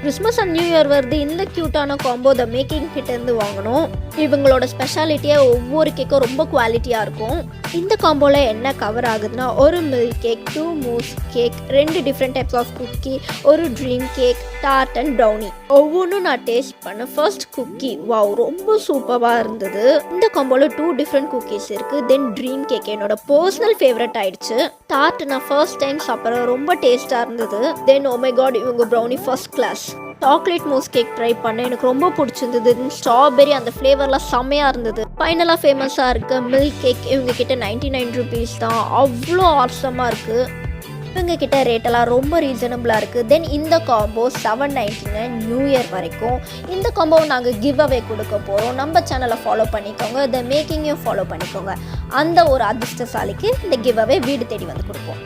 Christmas and new year வருது, இந்த க்யூட்டான காம்போ த மேக்கிங் கிட்டேருந்து வாங்கணும். இவங்களோட ஸ்பெஷாலிட்டியாக ஒவ்வொரு கேக்கும் ரொம்ப குவாலிட்டியாக இருக்கும். இந்த காம்போவில் என்ன கவர் ஆகுதுன்னா, ஒரு milk cake, 2 mousse cake, 2 different types of cookie, ஒரு dream cake, tart and brownie. ஒவ்வொன்றும் நான் டேஸ்ட் பண்ண ஃபர்ஸ்ட் குக்கி வாவ் ரொம்ப சூப்பராக இருந்தது. இந்த காம்போவில் 2 டிஃப்ரெண்ட் குக்கீஸ் இருக்குது. தென் ட்ரீம் கேக் என்னோட பர்சனல் ஃபேவரட் ஆயிடுச்சு. டார்ட் நான் ஃபர்ஸ்ட் டைம் சாப்பிட்ற ரொம்ப டேஸ்ட்டாக இருந்தது. தென் ஓ மை காட், இவங்க brownie first class. Chocolate mousse cake try பண்ணேன், எனக்கு ரொம்ப பிடிச்சிருந்தது. ஸ்ட்ராபெரி அந்த ஃப்ளேவர்லாம் செம்மையாக இருந்தது. ஃபைனலாக ஃபேமஸாக இருக்க மில்க் கேக் இவங்க கிட்ட 99 ருபீஸ் தான். அவ்வளோ ஆசமாக இருக்குது. இவங்க கிட்ட ரேட்டெல்லாம் ரொம்ப ரீசனபிளாக இருக்குது. தென் இந்த காம்போ 799 நியூ இயர் வரைக்கும். இந்த காம்போவை நாங்கள் கிவ் அவே கொடுக்க போகிறோம். நம்ம சேனலை ஃபாலோ பண்ணிக்கோங்க, த மேக்கிங்கையும் ஃபாலோ பண்ணிக்கோங்க. அந்த ஒரு அதிர்ஷ்டசாலிக்கு இந்த கிவ் அவே வீடு தேடி வந்து கொடுப்போம்.